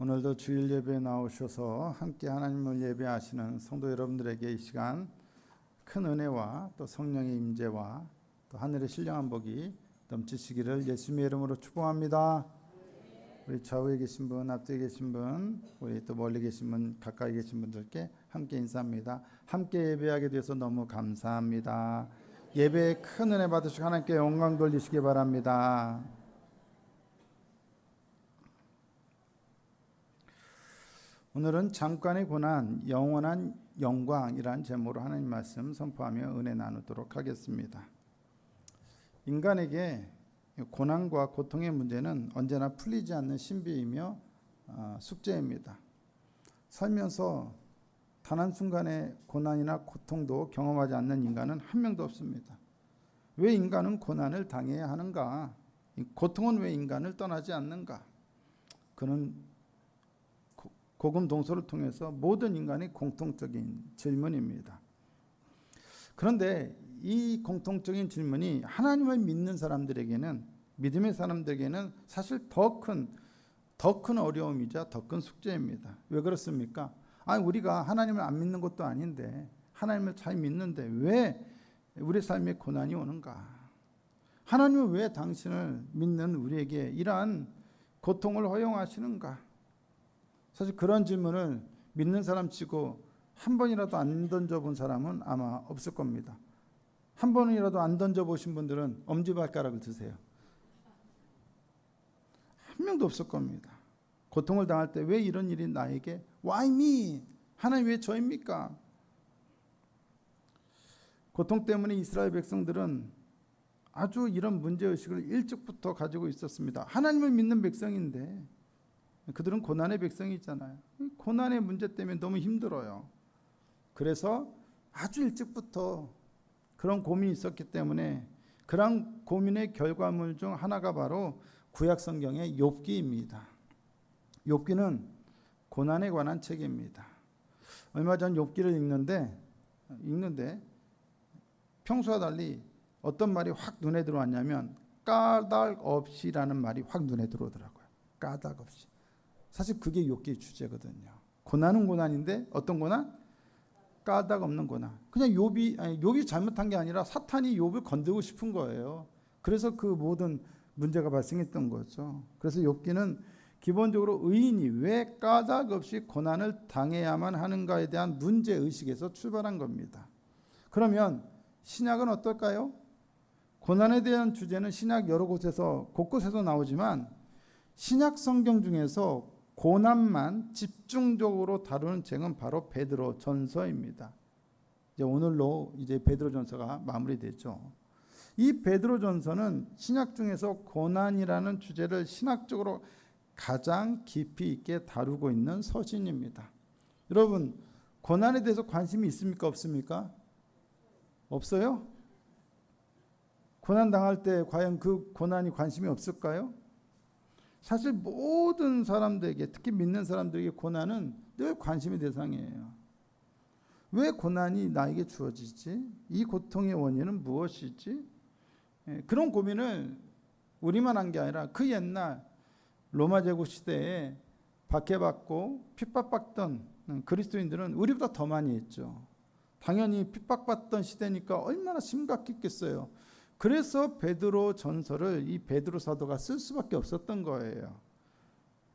오늘도 주일 예배에 나오셔서 함께 하나님을 예배하시는 성도 여러분들에게 이 시간 큰 은혜와 또 성령의 임재와 또 하늘의 신령한 복이 넘치시기를 예수님의 이름으로 축복합니다. 우리 좌우에 계신 분, 앞뒤에 계신 분, 우리 또 멀리 계신 분, 가까이 계신 분들께 함께 인사합니다. 함께 예배하게 돼서 너무 감사합니다. 예배에 큰 은혜 받으시고 하나님께 영광 돌리시기 바랍니다. 오늘은 잠깐의 고난, 영원한 영광이라는 제목으로 하나님 말씀 선포하며 은혜 나누도록 하겠습니다. 인간에게 고난과 고통의 문제는 언제나 풀리지 않는 신비이며 숙제입니다. 살면서 단 한순간의 고난이나 고통도 경험하지 않는 인간은 한 명도 없습니다. 왜 인간은 고난을 당해야 하는가? 고통은 왜 인간을 떠나지 않는가? 그는 복음 동서를 통해서 모든 인간의 공통적인 질문입니다. 그런데 이 공통적인 질문이 하나님을 믿는 사람들에게는, 믿음의 사람들에게는 사실 더 큰 어려움이자 더 큰 숙제입니다. 왜 그렇습니까? 우리가 하나님을 안 믿는 것도 아닌데, 하나님을 잘 믿는데 왜 우리 삶에 고난이 오는가? 하나님은 왜 당신을 믿는 우리에게 이러한 고통을 허용하시는가? 사실 그런 질문을 믿는 사람 치고 한 번이라도 안 던져본 사람은 아마 없을 겁니다. 한 번이라도 안 던져보신 분들은 엄지발가락을 드세요. 한 명도 없을 겁니다. 고통을 당할 때 왜 이런 일이 나에게? Why me? 하나님 왜 저입니까? 고통 때문에 이스라엘 백성들은 아주 이런 문제의식을 일찍부터 가지고 있었습니다. 하나님을 믿는 백성인데 그들은 고난의 백성이잖아요. 고난의 문제 때문에 너무 힘들어요. 그래서 아주 일찍부터 그런 고민이 있었기 때문에 그런 고민의 결과물 중 하나가 바로 구약 성경의 욥기입니다. 욥기는 고난에 관한 책입니다. 얼마 전 욥기를 읽는데 평소와 달리 어떤 말이 확 눈에 들어왔냐면 까닭 없이라는 말이 확 눈에 들어오더라고요. 까닭 없이. 사실 그게 욥기의 주제거든요. 고난은 고난인데 어떤 고난? 까닭 없는 고난. 그냥 욥이 잘못한 게 아니라 사탄이 욥을 건들고 싶은 거예요. 그래서 그 모든 문제가 발생했던 거죠. 그래서 욥기는 기본적으로 의인이 왜 까닭 없이 고난을 당해야만 하는가에 대한 문제의식에서 출발한 겁니다. 그러면 신약은 어떨까요? 고난에 대한 주제는 신약 여러 곳에서 곳곳에서 나오지만 신약 성경 중에서 고난만 집중적으로 다루는 책은 바로 베드로 전서입니다. 오늘로 베드로 전서가 마무리되죠. 이 베드로 전서는 신약 중에서 고난이라는 주제를 신학적으로 가장 깊이 있게 다루고 있는 서신입니다. 여러분, 고난에 대해서 관심이 있습니까? 없습니까? 없어요? 고난 당할 때 과연 그 고난이 관심이 없을까요? 사실 모든 사람들에게, 특히 믿는 사람들에게 고난은 늘 관심의 대상이에요. 왜 고난이 나에게 주어지지? 이 고통의 원인은 무엇이지? 그런 고민을 우리만 한 게 아니라 그 옛날 로마 제국 시대에 박해받고 핍박받던 그리스도인들은 우리보다 더 많이 했죠. 당연히 핍박받던 시대니까 얼마나 심각했겠어요. 그래서 베드로 전서를 이 베드로 사도가 쓸 수밖에 없었던 거예요.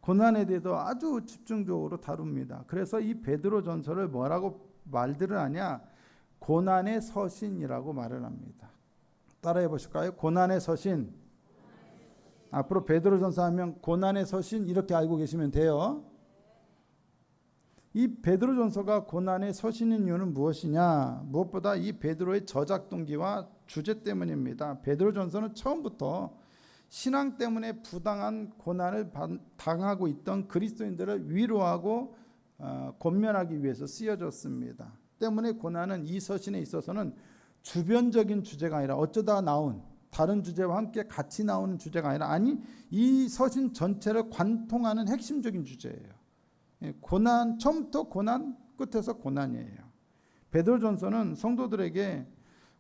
고난에 대해서 아주 집중적으로 다룹니다. 그래서 이 베드로 전서를 뭐라고 말들을 하냐? 고난의 서신이라고 말을 합니다. 따라해 보실까요? 고난의 서신. 앞으로 베드로 전서 하면 고난의 서신 이렇게 알고 계시면 돼요. 이 베드로 전서가 고난의 서신인 이유는 무엇이냐? 무엇보다 이 베드로의 저작 동기와 주제 때문입니다. 베드로 전서는 처음부터 신앙 때문에 부당한 고난을 당하고 있던 그리스도인들을 위로하고 권면하기 위해서 쓰여졌습니다. 때문에 고난은 이 서신에 있어서는 주변적인 주제가 아니라 어쩌다 나온 다른 주제와 함께 같이 나오는 주제가 아니라 이 서신 전체를 관통하는 핵심적인 주제예요. 고난, 처음부터 고난, 끝에서 고난이에요. 베드로전서는 성도들에게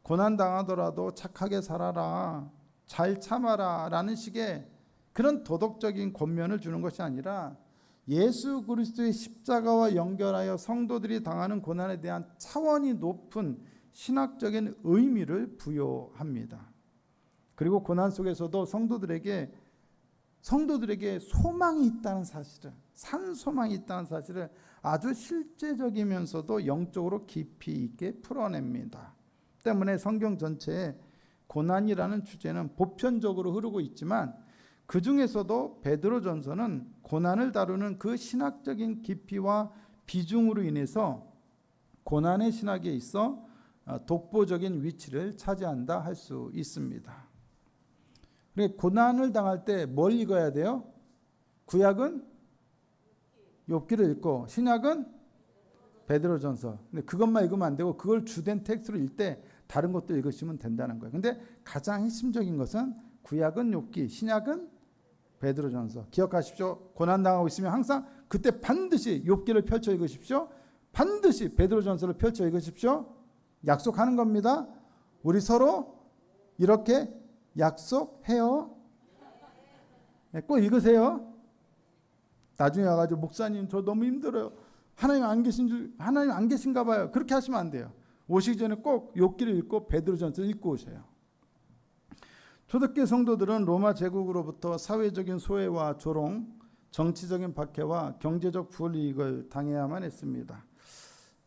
고난 당하더라도 착하게 살아라, 잘 참아라 라는 식의 그런 도덕적인 권면을 주는 것이 아니라 예수 그리스도의 십자가와 연결하여 성도들이 당하는 고난에 대한 차원이 높은 신학적인 의미를 부여합니다. 그리고 고난 속에서도 성도들에게 소망이 있다는 사실을, 산 소망이 있다는 사실을 아주 실제적이면서도 영적으로 깊이 있게 풀어냅니다. 때문에 성경 전체에 고난이라는 주제는 보편적으로 흐르고 있지만 그 중에서도 베드로전서는 고난을 다루는 그 신학적인 깊이와 비중으로 인해서 고난의 신학에 있어 독보적인 위치를 차지한다 할 수 있습니다. 고난을 당할 때 뭘 읽어야 돼요? 구약은 욥기를 읽고 신약은 베드로전서. 근데 그것만 읽으면 안 되고 그걸 주된 텍스트로 읽을 때 다른 것도 읽으시면 된다는 거예요. 근데 가장 핵심적인 것은 구약은 욥기, 신약은 베드로전서. 기억하십시오. 고난 당하고 있으면 항상 그때 반드시 욥기를 펼쳐 읽으십시오. 반드시 베드로전서를 펼쳐 읽으십시오. 약속하는 겁니다. 우리 서로 이렇게 약속해요. 꼭 읽으세요. 나중에 와가지고 목사님 저 너무 힘들어요. 하나님 안 계신가 봐요. 그렇게 하시면 안 돼요. 오시기 전에 꼭 욥기를 읽고 베드로전서를 읽고 오세요. 초대교회 성도들은 로마 제국으로부터 사회적인 소외와 조롱, 정치적인 박해와 경제적 불이익을 당해야만 했습니다.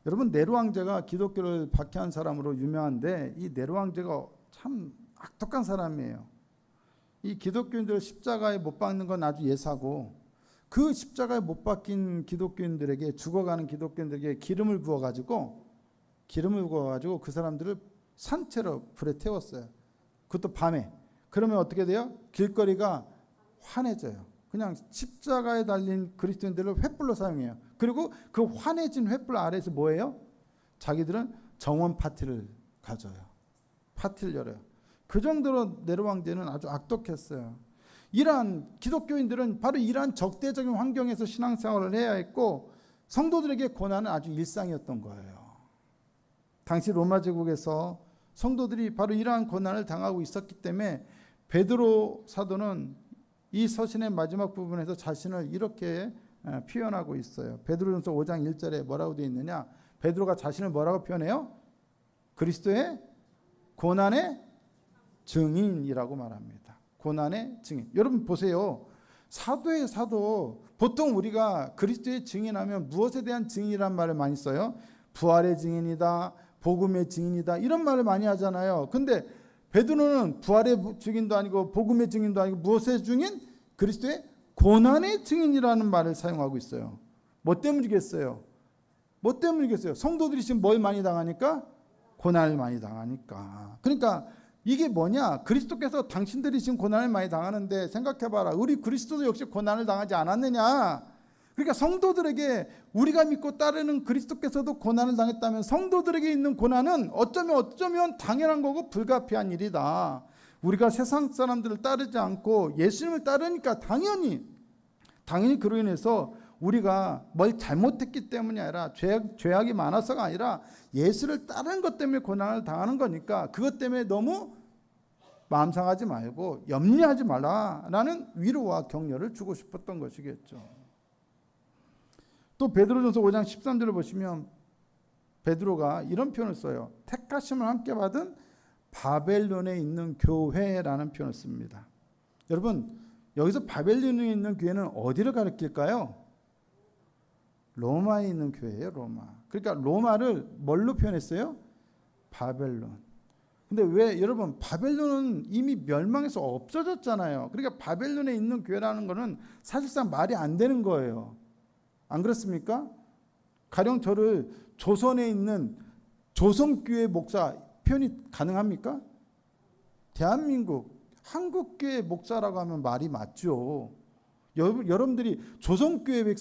여러분, 네로 황제가 기독교를 박해한 사람으로 유명한데 이 네로 황제가 참 악독한 사람이에요. 이 기독교인들 십자가에 못 박는 건 아주 예사고 그 십자가에 못 박힌 기독교인들에게, 죽어가는 기독교인들에게 기름을 부어가지고 그 사람들을 산채로 불에 태웠어요. 그것도 밤에. 그러면 어떻게 돼요? 길거리가 환해져요. 그냥 십자가에 달린 그리스도인들을 횃불로 사용해요. 그리고 그 환해진 횃불 아래에서 뭐예요? 자기들은 정원 파티를 가져요. 파티를 열어요. 그 정도로 네로 황제는 아주 악독했어요. 이러한 기독교인들은 바로 이러한 적대적인 환경에서 신앙생활을 해야 했고 성도들에게 고난은 아주 일상이었던 거예요. 당시 로마 제국에서 성도들이 바로 이러한 고난을 당하고 있었기 때문에 베드로 사도는 이 서신의 마지막 부분에서 자신을 이렇게 표현하고 있어요. 베드로전서 5장 1절에 뭐라고 되어 있느냐? 베드로가 자신을 뭐라고 표현해요? 그리스도의 고난의 증인이라고 말합니다. 고난의 증인. 여러분 보세요. 사도의 사도, 보통 우리가 그리스도의 증인하면 무엇에 대한 증인이란 말을 많이 써요? 부활의 증인이다, 복음의 증인이다, 이런 말을 많이 하잖아요. 근데 베드로는 부활의 증인도 아니고 복음의 증인도 아니고 무엇의 증인? 그리스도의 고난의 증인이라는 말을 사용하고 있어요. 뭐 때문이겠어요? 성도들이 지금 뭘 많이 당하니까? 고난을 많이 당하니까. 그러니까 이게 뭐냐? 그리스도께서 당신들이 지금 고난을 많이 당하는데 생각해봐라. 우리 그리스도도 역시 고난을 당하지 않았느냐? 그러니까 성도들에게, 우리가 믿고 따르는 그리스도께서도 고난을 당했다면 성도들에게 있는 고난은 어쩌면 당연한 거고 불가피한 일이다. 우리가 세상 사람들을 따르지 않고 예수님을 따르니까 당연히 그로 인해서 우리가 뭘 잘못했기 때문이 아니라 죄악이 많아서가 아니라 예수를 따르는 것 때문에 고난을 당하는 거니까 그것 때문에 너무 마음 상하지 말고 염려하지 말라라는 위로와 격려를 주고 싶었던 것이겠죠. 또 베드로전서 5장 13절을 보시면 베드로가 이런 표현을 써요. 택하심을 함께 받은 바벨론에 있는 교회라는 표현을 씁니다. 여러분, 여기서 바벨론에 있는 교회는 어디를 가리킬까요? 로마에 있는 교회예요. 로마. 그러니까 로마를 뭘로 표현했어요? 바벨론. 근데 왜 여러분, 바벨론은 이미 멸망해서 없어졌잖아요. 그러니까 바벨론에 있는 교회라는 거는 사실상 말이 안 되는 거예요. 안 그렇습니까? 가령 저를 조선에 있는 조선교회 목사 표현이 가능합니까? 대한민국 한국교회 목사라고 하면 말이 맞죠. 여러분들이 조선교회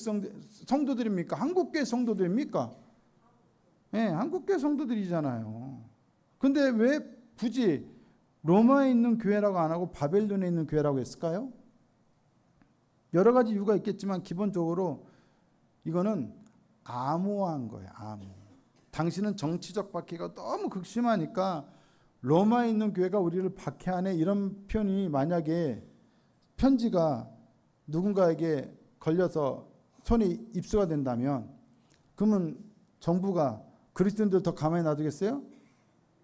성도들입니까? 한국교회 성도들입니까? 네, 한국교회 성도들이잖아요. 근데 왜 굳이 로마에 있는 교회라고 안 하고 바벨론에 있는 교회라고 했을까요? 여러 가지 이유가 있겠지만 기본적으로 이거는 암호화한 거예요. 암호. 당신은 정치적 박해가 너무 극심하니까 로마에 있는 교회가 우리를 박해하네, 이런 표현이 만약에 편지가 누군가에게 걸려서 손에 입수가 된다면 그러면 정부가 그리스도인들 더 가만히 놔두겠어요?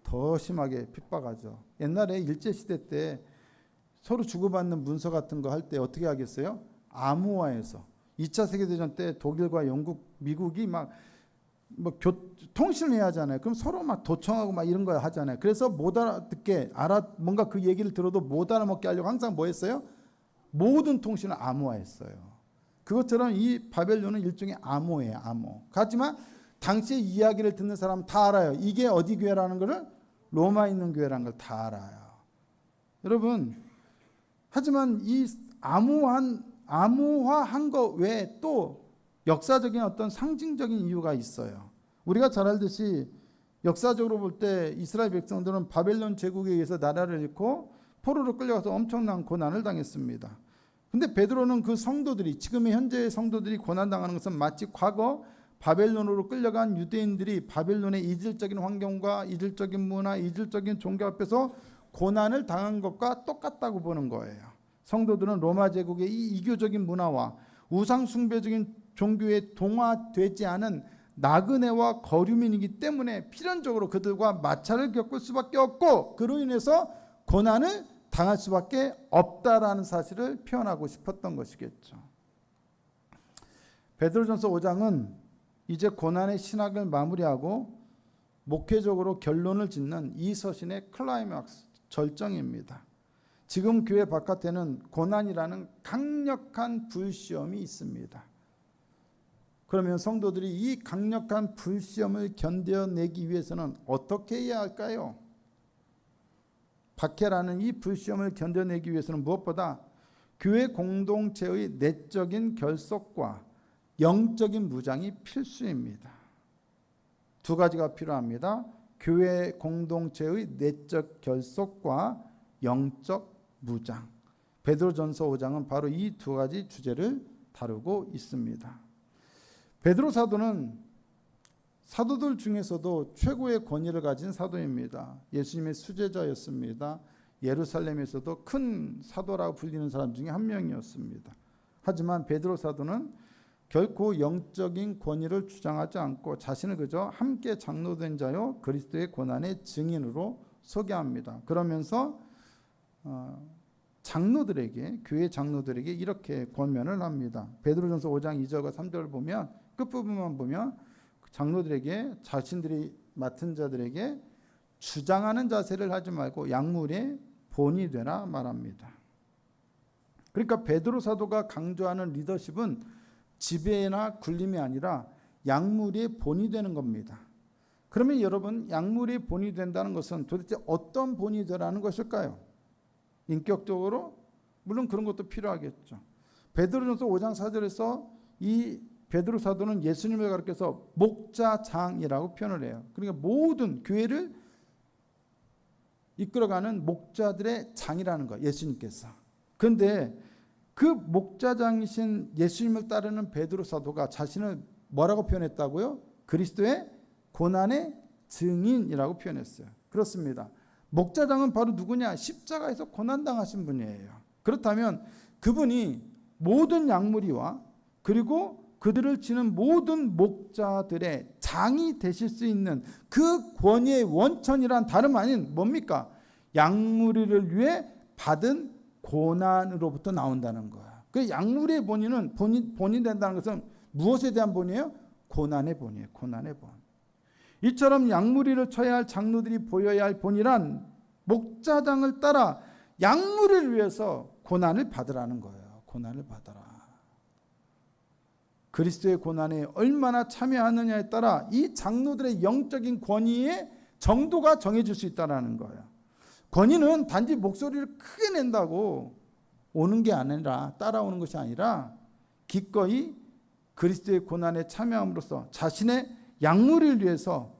더 심하게 핍박하죠. 옛날에 일제시대 때 서로 주고받는 문서 같은 거 할 때 어떻게 하겠어요? 암호화해서 2차 세계대전 때 독일과 영국, 미국이 막 통신을 해야 하잖아요. 그럼 서로 막 도청하고 막 이런 거 하잖아요. 그래서 못 알아듣게 뭔가 그 얘기를 들어도 못 알아먹게 하려고 항상 뭐 했어요? 모든 통신을 암호화했어요. 그것처럼 이 바벨론은 일종의 암호예요. 암호. 하지만 당시의 이야기를 듣는 사람은 다 알아요. 이게 어디 교회라는 것을 로마에 있는 교회라는 걸 다 알아요. 여러분, 하지만 이 암호화한 거 외에 또 역사적인 어떤 상징적인 이유가 있어요. 우리가 잘 알듯이 역사적으로 볼 때 이스라엘 백성들은 바벨론 제국에 의해서 나라를 잃고 포로로 끌려가서 엄청난 고난을 당했습니다. 근데 베드로는 그 성도들이 지금의 현재의 성도들이 고난당하는 것은 마치 과거 바벨론으로 끌려간 유대인들이 바벨론의 이질적인 환경과 이질적인 문화, 이질적인 종교 앞에서 고난을 당한 것과 똑같다고 보는 거예요. 성도들은 로마 제국의 이 이교적인 문화와 우상 숭배적인 종교에 동화되지 않은 나그네와 거류민이기 때문에 필연적으로 그들과 마찰을 겪을 수밖에 없고 그로 인해서 고난을 당할 수밖에 없다라는 사실을 표현하고 싶었던 것이겠죠. 베드로전서 5장은 이제 고난의 신학을 마무리하고 목회적으로 결론을 짓는 이 서신의 클라이막스, 절정입니다. 지금 교회 바깥에는 고난이라는 강력한 불시험이 있습니다. 그러면 성도들이 이 강력한 불시험을 견뎌내기 위해서는 어떻게 해야 할까요? 박해라는 이 불시험을 견뎌내기 위해서는 무엇보다 교회 공동체의 내적인 결속과 영적인 무장이 필수입니다. 두 가지가 필요합니다. 교회 공동체의 내적 결속과 영적 무장. 베드로전서 5장은 바로 이 두 가지 주제를 다루고 있습니다. 베드로 사도는 사도들 중에서도 최고의 권위를 가진 사도입니다. 예수님의 수제자였습니다. 예루살렘에서도 큰 사도라고 불리는 사람 중에 한 명이었습니다. 하지만 베드로 사도는 결코 영적인 권위를 주장하지 않고 자신을 그저 함께 장로된 자요 그리스도의 고난의 증인으로 소개합니다. 그러면서 장로들에게, 교회 장로들에게 이렇게 권면을 합니다. 베드로전서 5장 2절과 3절을 보면 끝부분만 보면 장로들에게 자신들이 맡은 자들에게 주장하는 자세를 하지 말고 약물의 본이 되라 말합니다. 그러니까 베드로 사도가 강조하는 리더십은 지배나 굴림이 아니라 약물의 본이 되는 겁니다. 그러면 여러분, 약물의 본이 된다는 것은 도대체 어떤 본이 되라는 것일까요? 인격적으로? 물론 그런 것도 필요하겠죠. 베드로전서 5장 4절에서 이 베드로 사도는 예수님을 가리켜서 목자장이라고 표현을 해요. 그러니까 모든 교회를 이끌어가는 목자들의 장이라는 거예요. 예수님께서. 그런데 그 목자장이신 예수님을 따르는 베드로 사도가 자신을 뭐라고 표현했다고요? 그리스도의 고난의 증인이라고 표현했어요. 그렇습니다. 목자장은 바로 누구냐? 십자가에서 고난당하신 분이에요. 그렇다면 그분이 모든 약물이와 그리고 그들을 치는 모든 목자들의 장이 되실 수 있는 그 권위의 원천이란 다름 아닌 뭡니까? 약물이를 위해 받은 고난으로부터 나온다는 거야. 그 약물의 본인은 본이 된다는 것은 무엇에 대한 본이에요? 고난의 본이에요. 고난의 본. 이처럼 약물이를 쳐야 할 장로들이 보여야 할 본이란 목자장을 따라 약물을 위해서 고난을 받으라는 거예요. 고난을 받아라. 그리스도의 고난에 얼마나 참여하느냐에 따라 이 장로들의 영적인 권위의 정도가 정해질 수 있다는 거예요. 권위는 단지 목소리를 크게 낸다고 오는 게 아니라, 따라오는 것이 아니라 기꺼이 그리스도의 고난에 참여함으로써 자신의 약물을 위해서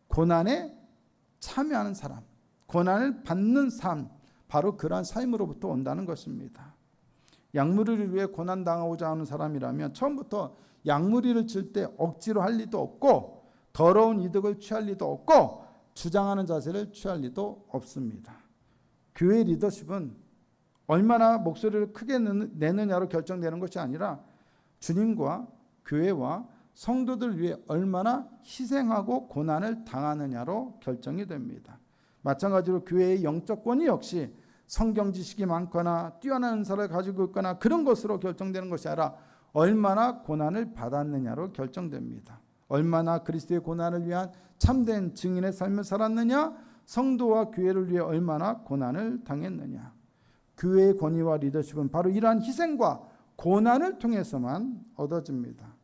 고난에 참여하는 사람, 고난을 받는 삶, 바로 그러한 삶으로부터 온다는 것입니다. 약물을 위해 고난당하고자 하는 사람이라면 처음부터 약물이를 칠 때 억지로 할 리도 없고 더러운 이득을 취할 리도 없고 주장하는 자세를 취할 리도 없습니다. 교회 리더십은 얼마나 목소리를 크게 내느냐로 결정되는 것이 아니라 주님과 교회와 성도들 위해 얼마나 희생하고 고난을 당하느냐로 결정이 됩니다. 마찬가지로 교회의 영적권이 역시 성경 지식이 많거나 뛰어난 은사를 가지고 있거나 그런 것으로 결정되는 것이 아니라 얼마나 고난을 받았느냐로 결정됩니다. 얼마나 그리스도의 고난을 위한 참된 증인의 삶을 살았느냐, 성도와 교회를 위해 얼마나 고난을 당했느냐. 교회의 권위와 리더십은 바로 이러한 희생과 고난을 통해서만 얻어집니다.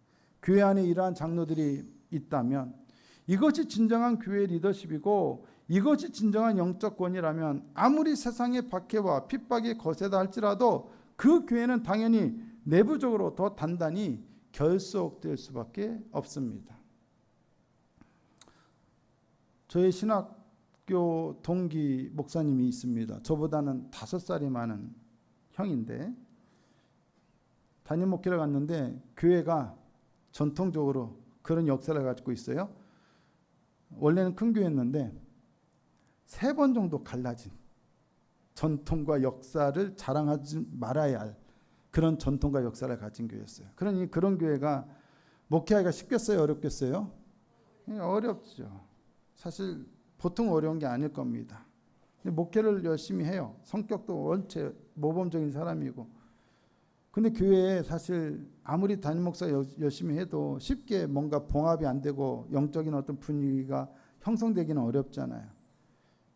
교회 안에 이러한 장로들이 있다면 이것이 진정한 교회의 리더십이고 이것이 진정한 영적 권위라면 아무리 세상의 박해와 핍박이 거세다 할지라도 그 교회는 당연히 내부적으로 더 단단히 결속될 수밖에 없습니다. 저의 신학교 동기 목사님이 있습니다. 저보다는 5살이 많은 형인데 담임 목회를 갔는데 교회가 전통적으로 그런 역사를 가지고 있어요. 원래는 큰 교회였는데 3번 정도 갈라진 전통과 역사를 자랑하지 말아야 할 그런 전통과 역사를 가진 교회였어요. 그러니 그런 교회가 목회하기가 쉽겠어요? 어렵겠어요? 어렵죠. 사실 보통 어려운 게 아닐 겁니다. 목회를 열심히 해요. 성격도 원체 모범적인 사람이고. 근데 교회에 사실 아무리 담임 목사 열심히 해도 쉽게 뭔가 봉합이 안 되고 영적인 어떤 분위기가 형성되기는 어렵잖아요.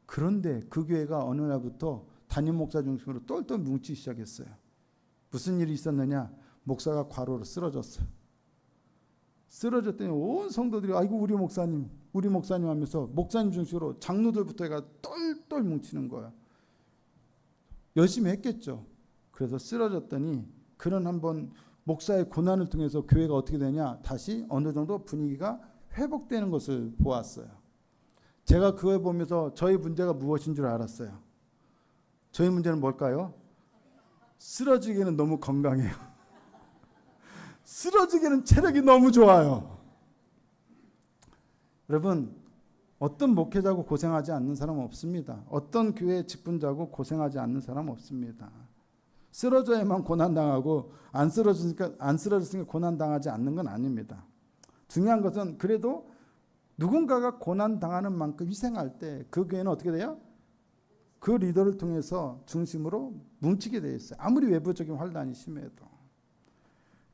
그런데 그 교회가 어느 날부터 담임 목사 중심으로 똘똘 뭉치기 시작했어요. 무슨 일이 있었느냐? 목사가 과로로 쓰러졌어요. 쓰러졌더니 온 성도들이 아이고 우리 목사님 하면서 목사님 중심으로 장로들부터 해가 똘똘 뭉치는 거예요. 열심히 했겠죠. 그래서 쓰러졌더니 그런 한번 목사의 고난을 통해서 교회가 어떻게 되냐? 다시 어느 정도 분위기가 회복되는 것을 보았어요. 제가 그걸 보면서 저희 문제가 무엇인 줄 알았어요. 저희 문제는 뭘까요? 쓰러지기에는 너무 건강해요. 쓰러지기에는 체력이 너무 좋아요. 여러분, 어떤 목회자고 고생하지 않는 사람은 없습니다. 어떤 교회 직분자고 고생하지 않는 사람은 없습니다. 쓰러져야만 고난당하고 안 쓰러졌으니까 고난당하지 않는 건 아닙니다. 중요한 것은 그래도 누군가가 고난당하는 만큼 희생할 때 그 교회는 어떻게 돼요? 그 리더를 통해서 중심으로 뭉치게 되어 있어요. 아무리 외부적인 환란이 심해도.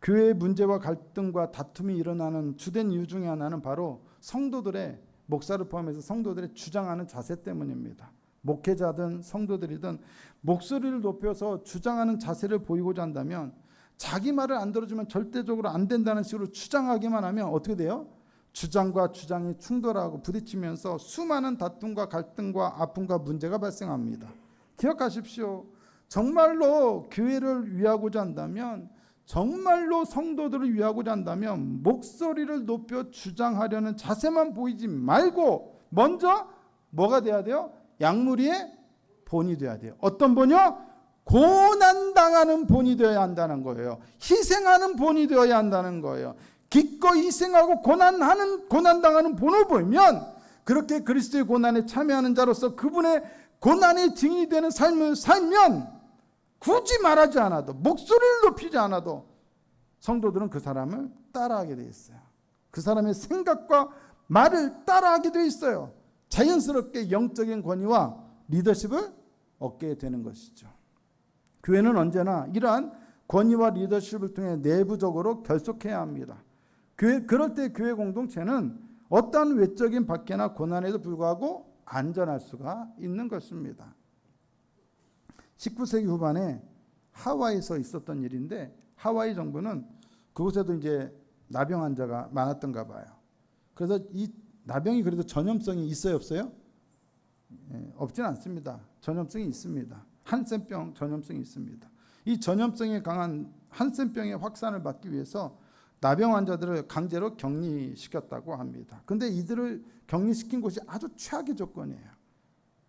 교회의 문제와 갈등과 다툼이 일어나는 주된 이유 중에 하나는 바로 성도들의, 목사를 포함해서 성도들의 주장하는 자세 때문입니다. 목회자든 성도들이든 목소리를 높여서 주장하는 자세를 보이고자 한다면 자기 말을 안 들어주면 절대적으로 안 된다는 식으로 주장하기만 하면 어떻게 돼요? 주장과 주장이 충돌하고 부딪히면서 수많은 다툼과 갈등과 아픔과 문제가 발생합니다. 기억하십시오. 정말로 교회를 위하고자 한다면, 정말로 성도들을 위하고자 한다면 목소리를 높여 주장하려는 자세만 보이지 말고 먼저 뭐가 돼야 돼요? 약물이의 본이 돼야 돼요. 어떤 본이요? 고난당하는 본이 되어야 한다는 거예요. 희생하는 본이 되어야 한다는 거예요. 기꺼이 희생하고 고난당하는 본을 보이면 그렇게 그리스도의 고난에 참여하는 자로서 그분의 고난의 증인이 되는 삶을 살면 굳이 말하지 않아도, 목소리를 높이지 않아도 성도들은 그 사람을 따라하게 되어 있어요. 그 사람의 생각과 말을 따라하게 되어 있어요. 자연스럽게 영적인 권위와 리더십을 얻게 되는 것이죠. 교회는 언제나 이러한 권위와 리더십을 통해 내부적으로 결속해야 합니다. 그럴 때 교회 공동체는 어떠한 외적인 박해나 고난에도 불구하고 안전할 수가 있는 것입니다. 19세기 후반에 하와이에서 있었던 일인데, 하와이 정부는 그곳에도 이제 나병 환자가 많았던가 봐요. 그래서 이 나병이 그래도 전염성이 있어요, 없어요? 없진 않습니다. 전염성이 있습니다. 한센병 전염성이 있습니다. 이 전염성이 강한 한센병의 확산을 막기 위해서 나병 환자들을 강제로 격리시켰다고 합니다. 근데 이들을 격리시킨 곳이 아주 최악의 조건이에요.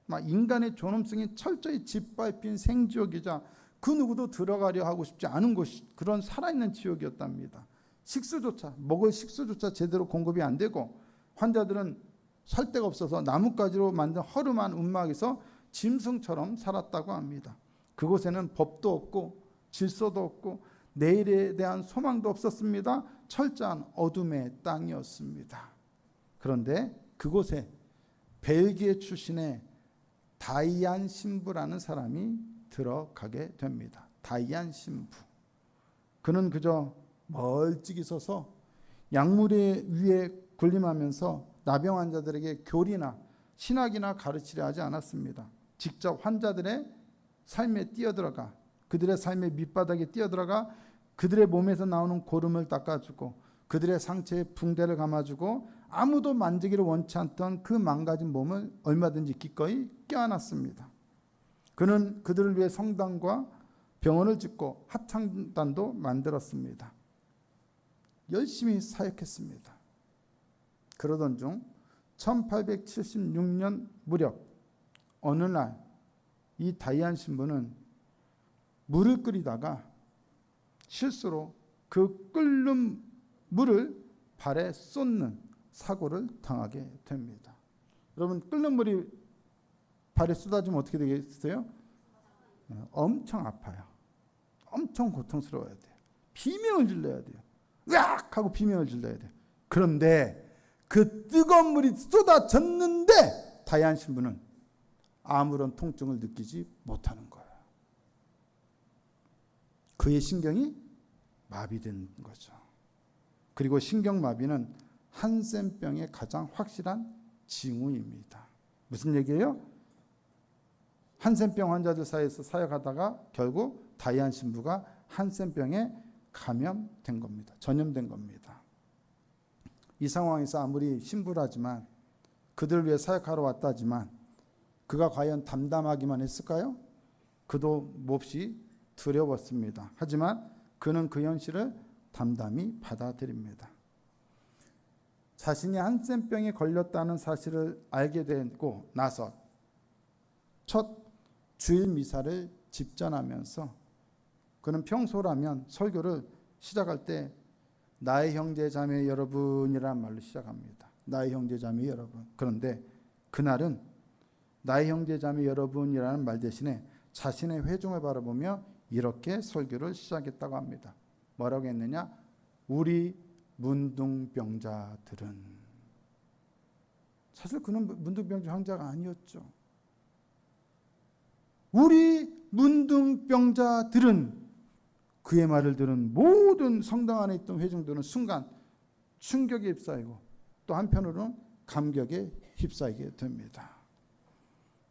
막 인간의 존엄성이 철저히 짓밟힌 생지옥이자 그 누구도 들어가려 하고 싶지 않은 곳이, 그런 살아있는 지옥이었답니다. 먹을 식수조차 제대로 공급이 안 되고 환자들은 살 데가 없어서 나뭇가지로 만든 허름한 움막에서 짐승처럼 살았다고 합니다. 그곳에는 법도 없고 질서도 없고 내일에 대한 소망도 없었습니다. 철저한 어둠의 땅이었습니다. 그런데 그곳에 벨기에 출신의 다이안 신부라는 사람이 들어가게 됩니다. 다이안 신부. 그는 그저 멀찍이 서서 약물에 위에 군림하면서 나병 환자들에게 교리나 신학이나 가르치려 하지 않았습니다. 직접 환자들의 삶에 뛰어들어가 그들의 삶의 밑바닥에 뛰어들어가 그들의 몸에서 나오는 고름을 닦아주고 그들의 상처에 붕대를 감아주고 아무도 만지기를 원치 않던 그 망가진 몸을 얼마든지 기꺼이 껴안았습니다. 그는 그들을 위해 성당과 병원을 짓고 합창단도 만들었습니다. 열심히 사역했습니다. 그러던 중 1876년 무렵 어느 날 이 다이안 신부는 물을 끓이다가 실수로 그 끓는 물을 발에 쏟는 사고를 당하게 됩니다. 여러분, 끓는 물이 발에 쏟아지면 어떻게 되겠어요? 엄청 아파요. 엄청 고통스러워야 돼요. 비명을 질러야 돼요. 으악 하고 비명을 질러야 돼요. 그런데 그 뜨거운 물이 쏟아졌는데 다이안 신부는 아무런 통증을 느끼지 못하는 거예요. 그의 신경이 마비된 거죠. 그리고 신경마비는 한센병의 가장 확실한 징후입니다. 무슨 얘기예요? 한센병 환자들 사이에서 사역하다가 결국 다이안 신부가 한센병에 감염된 겁니다. 전염된 겁니다. 이 상황에서 아무리 신부라지만 그들을 위해 사역하러 왔다지만 그가 과연 담담하기만 했을까요? 그도 몹시 두려웠습니다. 하지만 그는 그 현실을 담담히 받아들입니다. 자신이 한센병에 걸렸다는 사실을 알게 되고 나서 첫 주일 미사를 집전하면서 그는 평소라면 설교를 시작할 때 나의 형제 자매 여러분이라는 말로 시작합니다. 나의 형제 자매 여러분. 그런데 그날은 나의 형제 자매 여러분이라는 말 대신에 자신의 회중을 바라보며 이렇게 설교를 시작했다고 합니다. 뭐라고 했느냐? 우리 문둥병자들은. 사실 그는 문둥병자 환자가 아니었죠. 우리 문둥병자들은. 그의 말을 들은 모든 성당 안에 있던 회중들은 순간 충격에 휩싸이고 또 한편으로는 감격에 휩싸이게 됩니다.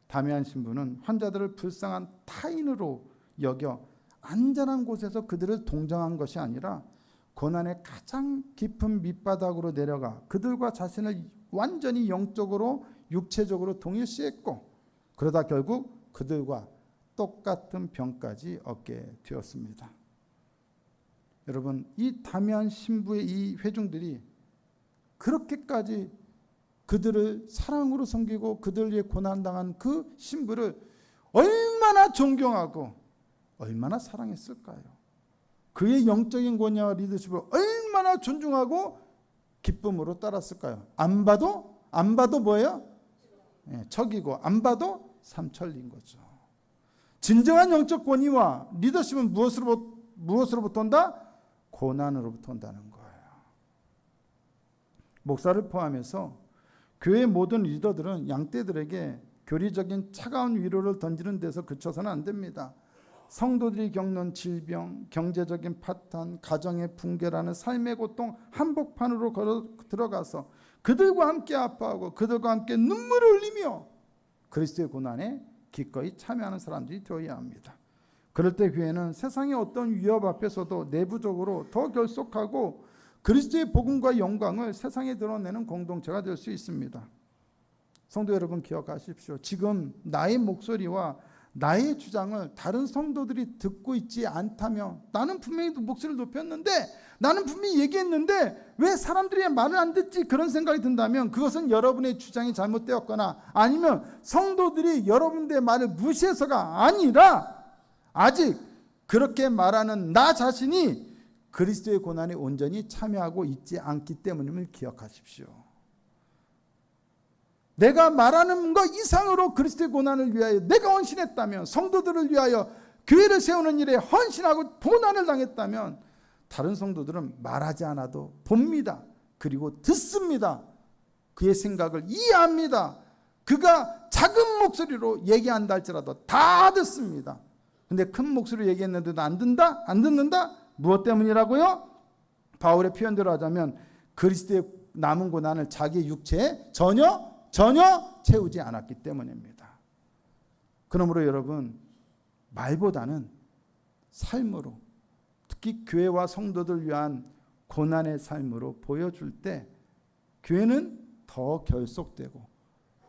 다미안 신부는 환자들을 불쌍한 타인으로 여겨 안전한 곳에서 그들을 동정한 것이 아니라 고난의 가장 깊은 밑바닥으로 내려가 그들과 자신을 완전히 영적으로 육체적으로 동일시했고 그러다 결국 그들과 똑같은 병까지 얻게 되었습니다. 여러분, 이 다미안 신부의 이 회중들이 그렇게까지 그들을 사랑으로 섬기고 그들 위해 고난당한 그 신부를 얼마나 존경하고 얼마나 사랑했을까요? 그의 영적인 권위와 리더십을 얼마나 존중하고 기쁨으로 따랐을까요? 안 봐도 뭐예요? 척이고 안 봐도 삼천리인 거죠. 진정한 영적 권위와 리더십은 무엇으로부터 온다? 고난으로부터 온다는 거예요. 목사를 포함해서 교회 모든 리더들은 양떼들에게 교리적인 차가운 위로를 던지는 데서 그쳐서는 안 됩니다. 성도들이 겪는 질병, 경제적인 파탄, 가정의 붕괴라는 삶의 고통 한복판으로 들어가서 그들과 함께 아파하고 그들과 함께 눈물을 흘리며 그리스도의 고난에 기꺼이 참여하는 사람들이 되어야 합니다. 그럴 때 교회는 세상의 어떤 위협 앞에서도 내부적으로 더 결속하고 그리스도의 복음과 영광을 세상에 드러내는 공동체가 될 수 있습니다. 성도 여러분, 기억하십시오. 지금 나의 목소리와 나의 주장을 다른 성도들이 듣고 있지 않다면, 나는 분명히 목소리를 높였는데, 나는 분명히 얘기했는데 왜 사람들이 말을 안 듣지, 그런 생각이 든다면 그것은 여러분의 주장이 잘못되었거나 아니면 성도들이 여러분들의 말을 무시해서가 아니라 아직 그렇게 말하는 나 자신이 그리스도의 고난에 온전히 참여하고 있지 않기 때문임을 기억하십시오. 내가 말하는 것 이상으로 그리스도의 고난을 위하여 내가 헌신했다면, 성도들을 위하여 교회를 세우는 일에 헌신하고 고난을 당했다면 다른 성도들은 말하지 않아도 봅니다. 그리고 듣습니다. 그의 생각을 이해합니다. 그가 작은 목소리로 얘기한다 할지라도 다 듣습니다. 근데 큰 목소리로 얘기했는데도 안 듣는다? 안 듣는다? 무엇 때문이라고요? 바울의 표현대로 하자면 그리스도의 남은 고난을 자기 육체에 전혀 채우지 않았기 때문입니다. 그러므로 여러분, 말보다는 삶으로, 특히 교회와 성도들 위한 고난의 삶으로 보여줄 때 교회는 더 결속되고,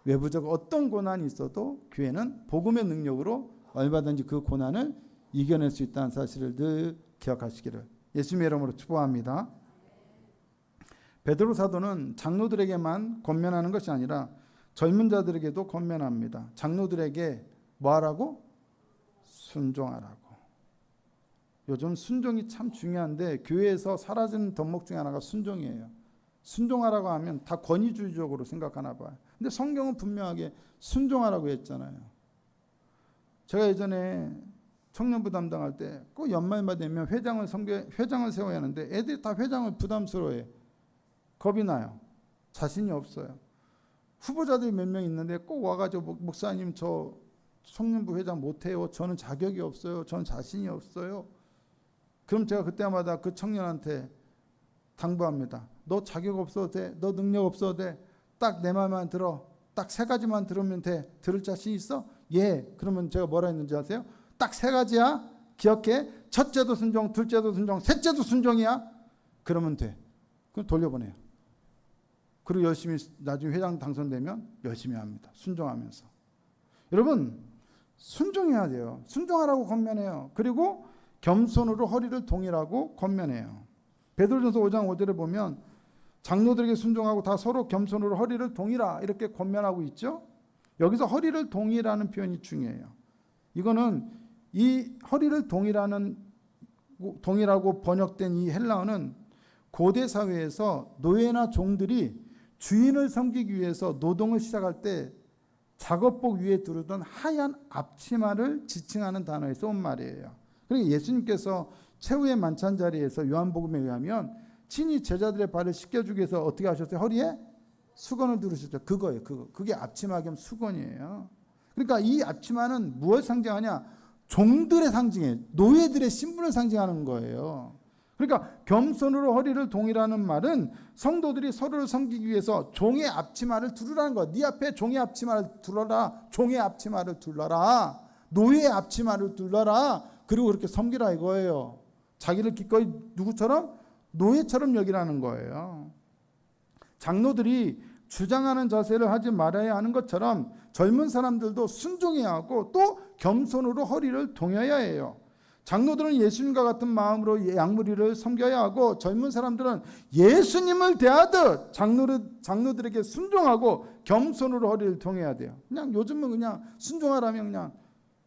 외부적 어떤 고난이 있어도 교회는 복음의 능력으로 얼마든지 그 고난을 이겨낼 수 있다는 사실을 늘 기억하시기를 예수님의 이름으로 축복합니다. 베드로 사도는 장로들에게만 권면하는 것이 아니라 젊은 자들에게도 권면합니다. 장로들에게 뭐 하라고? 순종하라고. 요즘 순종이 참 중요한데 교회에서 사라지는 덕목 중에 하나가 순종이에요. 순종하라고 하면 다 권위주의적으로 생각하나 봐요. 근데 성경은 분명하게 순종하라고 했잖아요. 제가 예전에 청년부 담당할 때 꼭 연말만 되면 회장을 세워야 하는데 애들이 다 회장을 부담스러워해. 겁이 나요. 자신이 없어요. 후보자들이 몇 명 있는데 꼭 와가지고 목사님 저 청년부 회장 못해요. 저는 자격이 없어요. 저는 자신이 없어요. 그럼 제가 그때마다 그 청년한테 당부합니다. 너 자격 없어도 돼. 너 능력 없어도 돼. 딱 내 말만 들어. 딱 3가지만 들으면 돼. 들을 자신 있어? 예. 그러면 제가 뭐라 했는지 아세요? 딱 3가지야. 기억해. 첫째도 순종, 둘째도 순종, 셋째도 순종이야. 그러면 돼. 그럼 돌려보내요. 그리고 열심히 나중에 회장 당선되면 열심히 합니다. 순종하면서. 여러분, 순종해야 돼요. 순종하라고 권면해요. 그리고 겸손으로 허리를 동이라고 권면해요. 베드로전서 5장 5절에 보면 장로들에게 순종하고 다 서로 겸손으로 허리를 동이라 이렇게 권면하고 있죠. 여기서 허리를 동이라는 표현이 중요해요. 이거는 이 허리를 동이라고 번역된 이 헬라어는 고대 사회에서 노예나 종들이 주인을 섬기기 위해서 노동을 시작할 때 작업복 위에 두르던 하얀 앞치마를 지칭하는 단어에서 온 말이에요. 그러니까 예수님께서 최후의 만찬 자리에서 요한복음에 의하면 친히 제자들의 발을 씻겨주기 위해서 어떻게 하셨어요? 허리에 수건을 두르셨죠. 그거예요. 그게 앞치마 겸 수건이에요. 그러니까 이 앞치마는 무엇을 상징하냐? 종들의 상징이에요. 노예들의 신분을 상징하는 거예요. 그러니까 겸손으로 허리를 동이라는 말은 성도들이 서로를 섬기기 위해서 종의 앞치마를 두르라는 거야. 네 앞에 종의 앞치마를 둘러라. 종의 앞치마를 둘러라. 노예의 앞치마를 둘러라. 그리고 그렇게 섬기라 이거예요. 자기를 기꺼이 누구처럼? 노예처럼 여기라는 거예요. 장로들이 주장하는 자세를 하지 말아야 하는 것처럼 젊은 사람들도 순종해야 하고 또 겸손으로 허리를 동여야 해요. 장로들은 예수님과 같은 마음으로 양무리를 섬겨야 하고 젊은 사람들은 예수님을 대하듯 장로들에게 순종하고 겸손으로 허리를 동여야 돼요. 그냥 요즘은 그냥 순종하라면 그냥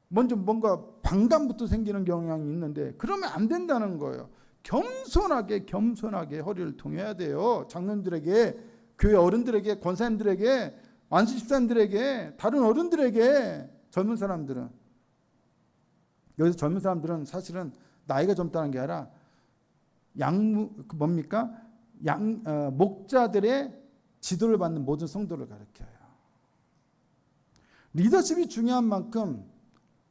먼저 뭔가 반감부터 생기는 경향이 있는데 그러면 안 된다는 거예요. 겸손하게 허리를 동여야 돼요. 장로들에게, 교회 어른들에게, 권사님들에게, 안수 집사님들에게, 다른 어른들에게. 젊은 사람들은, 여기서 젊은 사람들은 사실은 나이가 젊다는 게 아니라 목자들의 지도를 받는 모든 성도를 가르쳐요. 리더십이 중요한 만큼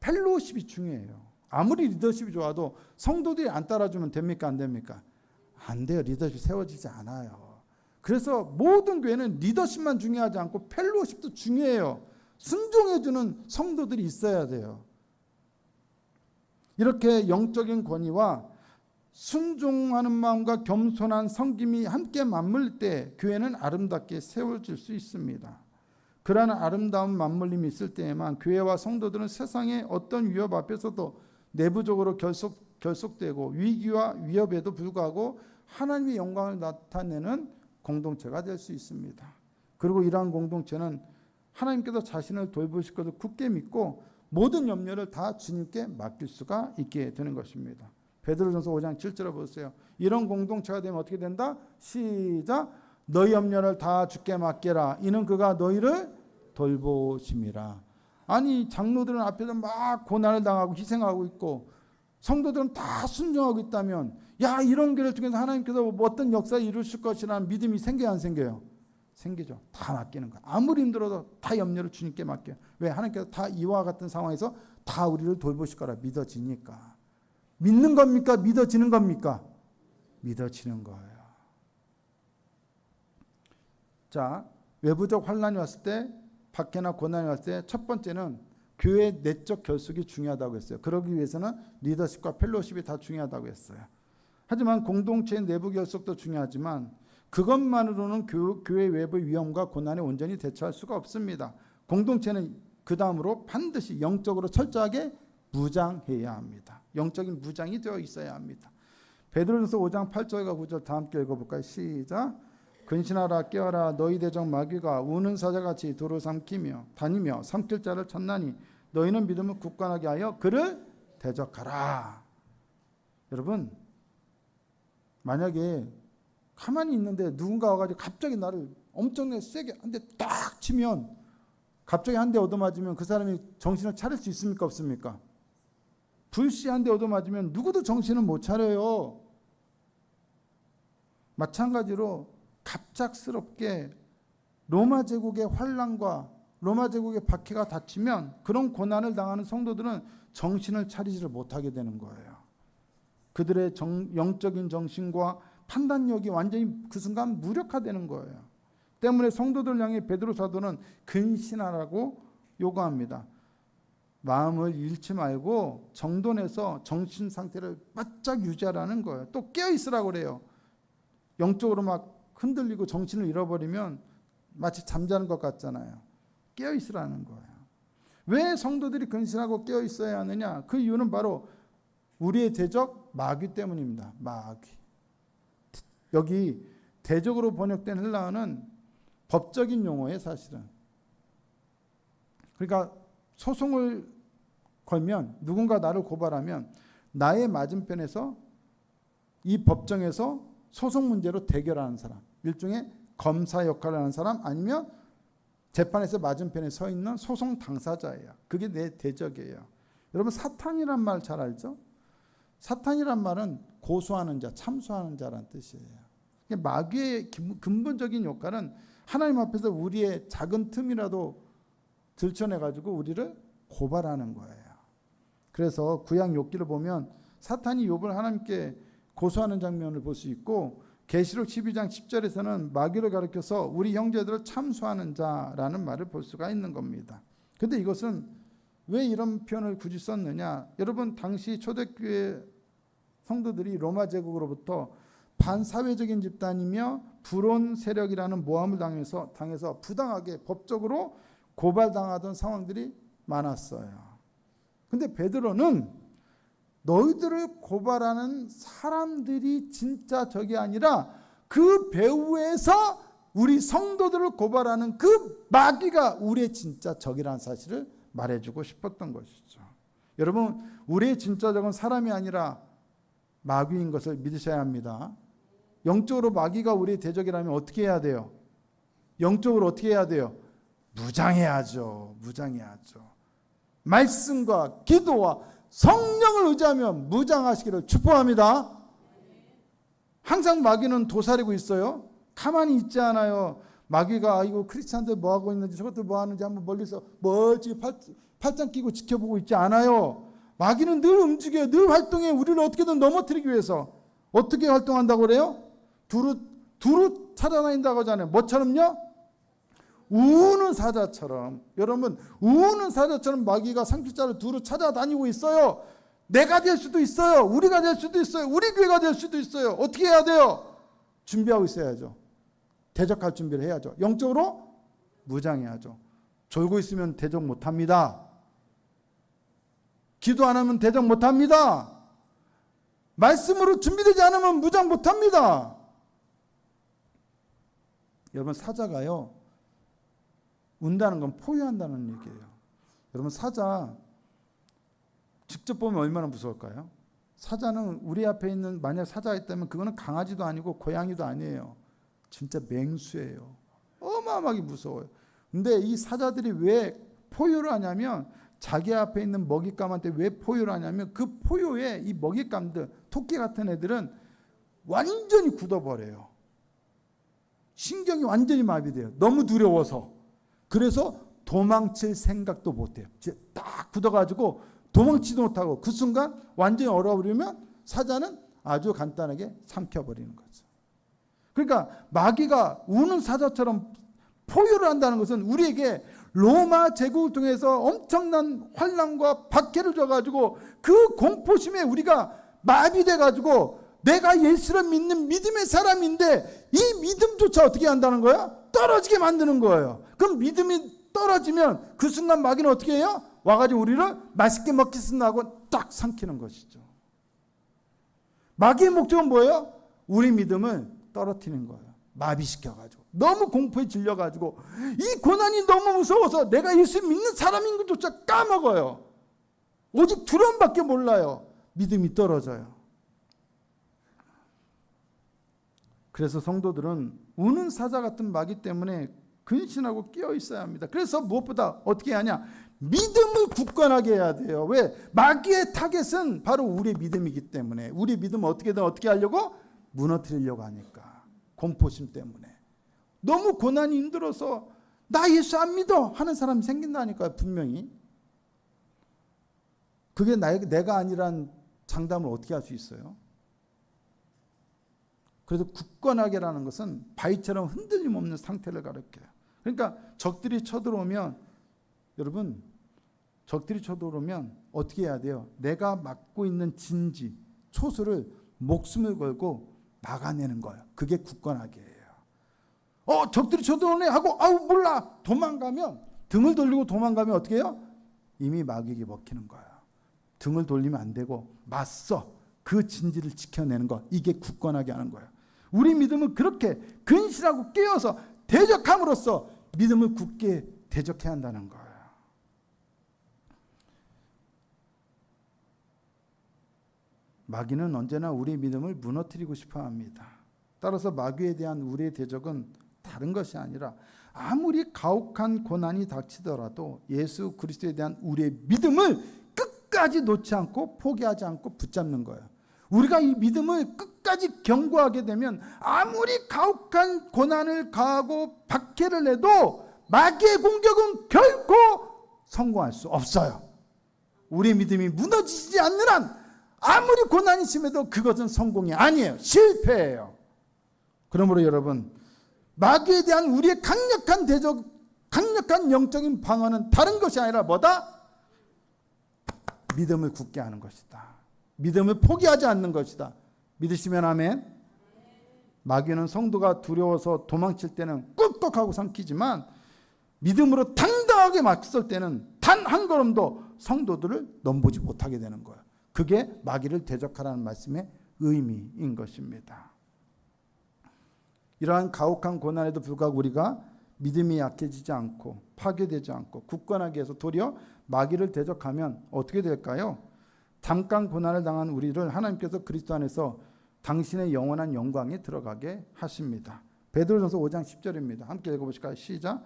펠로우십이 중요해요. 아무리 리더십이 좋아도 성도들이 안 따라주면 됩니까? 안 됩니까? 안 돼요. 리더십 세워지지 않아요. 그래서 모든 교회는 리더십만 중요하지 않고 펠로우십도 중요해요. 순종해주는 성도들이 있어야 돼요. 이렇게 영적인 권위와 순종하는 마음과 겸손한 섬김이 함께 맞물릴 때 교회는 아름답게 세워질 수 있습니다. 그러한 아름다운 맞물림이 있을 때에만 교회와 성도들은 세상의 어떤 위협 앞에서도 내부적으로 결속되고 위기와 위협에도 불구하고 하나님의 영광을 나타내는 공동체가 될 수 있습니다. 그리고 이러한 공동체는 하나님께서 자신을 돌보실 것을 굳게 믿고 모든 염려를 다 주님께 맡길 수가 있게 되는 것입니다. 베드로전서 5장 7절을 보세요. 이런 공동체가 되면 어떻게 된다? 시작. 너희 염려를 다 주께 맡겨라. 이는 그가 너희를 돌보심이라. 아니 장로들은 앞에서 막 고난을 당하고 희생하고 있고 성도들은 다 순종하고 있다면 야 이런 교회를 통해서 하나님께서 어떤 역사를 이루실 것이라는 믿음이 생겨요 안 생겨요? 생기죠. 다 맡기는 거야. 아무리 힘들어도 다 염려를 주님께 맡겨요. 왜? 하나님께서 다 이와 같은 상황에서 다 우리를 돌보실 거라 믿어지니까. 믿는 겁니까? 믿어지는 겁니까? 믿어지는 거예요. 자, 외부적 환란이 왔을 때, 박해나 고난이 왔을 때 첫 번째는 교회의 내적 결속이 중요하다고 했어요. 그러기 위해서는 리더십과 펠로십이 다 중요하다고 했어요. 하지만 공동체의 내부 결속도 중요하지만 그것만으로는 교회 외부의 위험과 고난에 온전히 대처할 수가 없습니다. 공동체는 그 다음으로 반드시 영적으로 철저하게 무장해야 합니다. 영적인 무장이 되어 있어야 합니다. 베드로전서 5장 8절과 9절 다 함께 읽어볼까요? 시작. 근신하라 깨어라 너희 대적 마귀가 우는 사자같이 도로 삼키며 다니며 삼킬 자를 찾나니 너희는 믿음을 굳건하게 하여 그를 대적하라. 여러분 만약에 가만히 있는데 누군가 와가지고 갑자기 나를 엄청나게 세게 한 대 딱 치면 갑자기 한 대 얻어맞으면 그 사람이 정신을 차릴 수 있습니까 없습니까? 불시 한 대 얻어맞으면 누구도 정신을 못 차려요. 마찬가지로 갑작스럽게 로마 제국의 환란과 로마 제국의 박해가 닥치면 그런 고난을 당하는 성도들은 정신을 차리지를 못하게 되는 거예요. 그들의 영적인 정신과 판단력이 완전히 그 순간 무력화되는 거예요. 때문에 성도들 향해 베드로 사도는 근신하라고 요구합니다. 마음을 잃지 말고 정돈해서 정신 상태를 바짝 유지하라는 거예요. 또 깨어있으라고 그래요. 영적으로 막 흔들리고 정신을 잃어버리면 마치 잠자는 것 같잖아요. 깨어있으라는 거예요. 왜 성도들이 근신하고 깨어있어야 하느냐? 그 이유는 바로 우리의 대적 마귀 때문입니다. 마귀. 여기 대적으로 번역된 헬라어는 법적인 용어예요, 사실은. 그러니까 소송을 걸면 누군가 나를 고발하면 나의 맞은편에서 이 법정에서 소송 문제로 대결하는 사람, 일종의 검사 역할을 하는 사람 아니면 재판에서 맞은편에 서 있는 소송 당사자예요. 그게 내 대적이에요. 여러분 사탄이란 말 잘 알죠? 사탄이란 말은 고소하는 자, 참소하는 자란 뜻이에요. 마귀의 근본적인 역할은 하나님 앞에서 우리의 작은 틈이라도 들춰내가지고 우리를 고발하는 거예요. 그래서 구약 욥기를 보면 사탄이 욥을 하나님께 고소하는 장면을 볼 수 있고 계시록 12장 10절에서는 마귀를 가리켜서 우리 형제들을 참소하는 자라는 말을 볼 수가 있는 겁니다. 그런데 이것은 왜 이런 표현을 굳이 썼느냐? 여러분 당시 초대교회 성도들이 로마 제국으로부터 반사회적인 집단이며 불온 세력이라는 모함을 당해서 부당하게 법적으로 고발당하던 상황들이 많았어요. 근데 베드로는 너희들을 고발하는 사람들이 진짜 적이 아니라 그 배후에서 우리 성도들을 고발하는 그 마귀가 우리의 진짜 적이라는 사실을 말해주고 싶었던 것이죠. 여러분 우리의 진짜 적은 사람이 아니라 마귀인 것을 믿으셔야 합니다. 영적으로 마귀가 우리의 대적이라면 어떻게 해야 돼요? 영적으로 어떻게 해야 돼요? 무장해야죠. 무장해야죠. 말씀과 기도와 성령을 의지하며 무장하시기를 축복합니다. 항상 마귀는 도사리고 있어요. 가만히 있지 않아요. 마귀가 이거 크리스찬들 뭐 하고 있는지 저것들 뭐 하는지 한번 멀리서 멀찍이 팔짱 끼고 지켜보고 있지 않아요. 마귀는 늘 움직여요. 늘 활동해. 우리를 어떻게든 넘어뜨리기 위해서. 어떻게 활동한다고 그래요? 두루 찾아다닌다고 하잖아요. 뭐처럼요? 우는 사자처럼. 여러분 우는 사자처럼 마귀가 상실자를 두루 찾아다니고 있어요. 내가 될 수도 있어요. 우리가 될 수도 있어요. 우리 교회가 될 수도 있어요. 어떻게 해야 돼요? 준비하고 있어야죠. 대적할 준비를 해야죠. 영적으로 무장해야죠. 졸고 있으면 대적 못합니다. 기도 안 하면 대적 못합니다. 말씀으로 준비되지 않으면 무장 못합니다. 여러분 사자가요 운다는 건 포효한다는 얘기예요. 여러분 사자 직접 보면 얼마나 무서울까요? 사자는 우리 앞에 있는 만약 사자가 있다면 그거는 강아지도 아니고 고양이도 아니에요. 진짜 맹수예요. 어마어마하게 무서워요. 근데 이 사자들이 왜 포효를 하냐면 자기 앞에 있는 먹잇감한테 왜 포효를 하냐면 그 포효에 이 먹잇감들, 토끼 같은 애들은 완전히 굳어버려요. 신경이 완전히 마비돼요. 너무 두려워서. 그래서 도망칠 생각도 못해요. 딱 굳어가지고 도망치도 못하고 그 순간 완전히 얼어버리면 사자는 아주 간단하게 삼켜버리는 거죠. 그러니까 마귀가 우는 사자처럼 포효를 한다는 것은 우리에게 로마 제국을 통해서 엄청난 환난과 박해를 줘가지고 그 공포심에 우리가 마비돼가지고 내가 예수를 믿는 믿음의 사람인데 이 믿음조차 어떻게 한다는 거야? 떨어지게 만드는 거예요. 그럼 믿음이 떨어지면 그 순간 마귀는 어떻게 해요? 와가지고 우리를 맛있게 먹겠습니다 하고 딱 삼키는 것이죠. 마귀의 목적은 뭐예요? 우리 믿음을 떨어뜨리는 거예요. 마비시켜가지고 너무 공포에 질려가지고 이 고난이 너무 무서워서 내가 예수 믿는 사람인 것조차 까먹어요. 오직 두려움밖에 몰라요. 믿음이 떨어져요. 그래서 성도들은 우는 사자 같은 마귀 때문에 근신하고 끼어 있어야 합니다. 그래서 무엇보다 어떻게 하냐? 믿음을 굳건하게 해야 돼요. 왜? 마귀의 타겟은 바로 우리의 믿음이기 때문에. 우리의 믿음을 어떻게든 어떻게 하려고? 무너뜨리려고 하니까. 공포심 때문에. 너무 고난이 힘들어서 나 예수 안 믿어 하는 사람이 생긴다니까요. 분명히. 그게 내가 아니란 장담을 어떻게 할 수 있어요? 그래서 굳건하게라는 것은 바위처럼 흔들림 없는 상태를 가리켜요. 그러니까 적들이 쳐들어오면 여러분 적들이 쳐들어오면 어떻게 해야 돼요? 내가 맡고 있는 진지, 초소를 목숨을 걸고 막아내는 거예요. 그게 굳건하게 해요. 적들이 쳐들어오네 하고 몰라 도망가면 등을 돌리고 도망가면 어떻게 해요? 이미 마귀에게 먹히는 거예요. 등을 돌리면 안 되고 맞서 그 진지를 지켜내는 거 이게 굳건하게 하는 거예요. 우리 믿음을 그렇게 근실하고 깨어서 대적함으로써 믿음을 굳게 대적해야 한다는 거예요. 마귀는 언제나 우리 믿음을 무너뜨리고 싶어 합니다. 따라서 마귀에 대한 우리의 대적은 다른 것이 아니라 아무리 가혹한 고난이 닥치더라도 예수 그리스도에 대한 우리의 믿음을 끝까지 놓지 않고 포기하지 않고 붙잡는 거예요. 우리가 이 믿음을 끝까지 견고하게 되면 아무리 가혹한 고난을 가하고 박해를 내도 마귀의 공격은 결코 성공할 수 없어요. 우리의 믿음이 무너지지 않는 한 아무리 고난이 심해도 그것은 성공이 아니에요. 실패예요. 그러므로 여러분 마귀에 대한 우리의 강력한 대적, 강력한 영적인 방어는 다른 것이 아니라 뭐다? 믿음을 굳게 하는 것이다. 믿음을 포기하지 않는 것이다. 믿으시면 아멘. 마귀는 성도가 두려워서 도망칠 때는 꿀꺽하고 삼키지만 믿음으로 당당하게 맞설 때는 단 한 걸음도 성도들을 넘보지 못하게 되는 거예요. 그게 마귀를 대적하라는 말씀의 의미인 것입니다. 이러한 가혹한 고난에도 불구하고 우리가 믿음이 약해지지 않고 파괴되지 않고 굳건하게 해서 도리어 마귀를 대적하면 어떻게 될까요? 잠깐 고난을 당한 우리를 하나님께서 그리스도 안에서 당신의 영원한 영광에 들어가게 하십니다. 베드로전서 5장 10절입니다. 함께 읽어보실까요? 시작.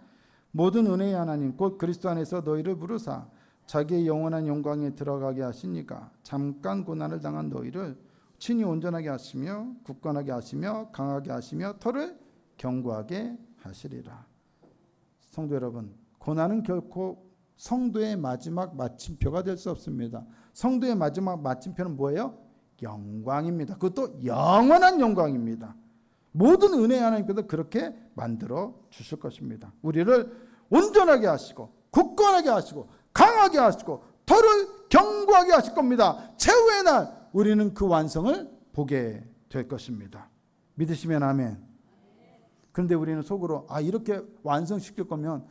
모든 은혜의 하나님 곧 그리스도 안에서 너희를 부르사 자기의 영원한 영광에 들어가게 하시니까 잠깐 고난을 당한 너희를 친히 온전하게 하시며 굳건하게 하시며 강하게 하시며 터를 견고하게 하시리라. 성도 여러분, 고난은 결코 성도의 마지막 마침표가 될 수 없습니다. 성도의 마지막 마침표는 뭐예요? 영광입니다. 그것도 영원한 영광입니다. 모든 은혜의 하나님께서 그렇게 만들어 주실 것입니다. 우리를 온전하게 하시고 굳건하게 하시고 강하게 하시고 터를 견고하게 하실 겁니다. 최후의 날 우리는 그 완성을 보게 될 것입니다. 믿으시면 아멘. 그런데 우리는 속으로 이렇게 완성시킬 거면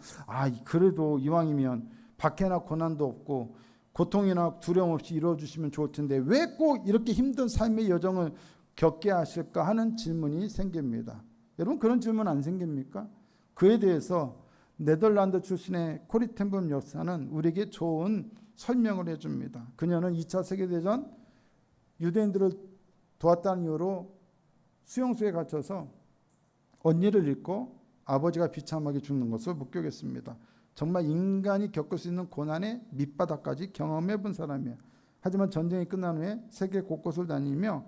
그래도 이왕이면 박해나 고난도 없고 고통이나 두려움 없이 이루어주시면 좋을 텐데 왜 꼭 이렇게 힘든 삶의 여정을 겪게 하실까 하는 질문이 생깁니다. 여러분 그런 질문 안 생깁니까? 그에 대해서 네덜란드 출신의 코리 텐범 역사는 우리에게 좋은 설명을 해줍니다. 그녀는 2차 세계대전 유대인들을 도왔다는 이유로 수용소에 갇혀서 언니를 잃고 아버지가 비참하게 죽는 것을 목격했습니다. 정말 인간이 겪을 수 있는 고난의 밑바닥까지 경험해 본 사람이에요. 하지만 전쟁이 끝난 후에 세계 곳곳을 다니며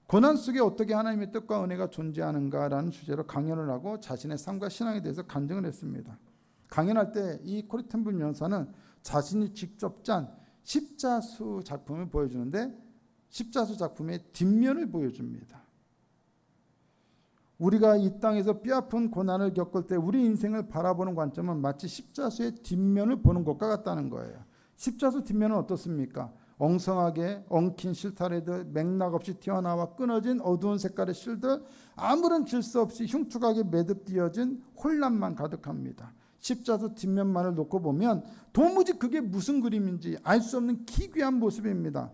고난 속에 어떻게 하나님의 뜻과 은혜가 존재하는가라는 주제로 강연을 하고 자신의 삶과 신앙에 대해서 간증을 했습니다. 강연할 때 이 코리 텐블 연사는 자신이 직접 짠 십자수 작품을 보여주는데 십자수 작품의 뒷면을 보여줍니다. 우리가 이 땅에서 뼈아픈 고난을 겪을 때 우리 인생을 바라보는 관점은 마치 십자수의 뒷면을 보는 것과 같다는 거예요. 십자수 뒷면은 어떻습니까? 엉성하게 엉킨 실타래들, 맥락 없이 튀어나와 끊어진 어두운 색깔의 실들, 아무런 질서 없이 흉측하게 매듭되어진 혼란만 가득합니다. 십자수 뒷면만을 놓고 보면 도무지 그게 무슨 그림인지 알 수 없는 기괴한 모습입니다.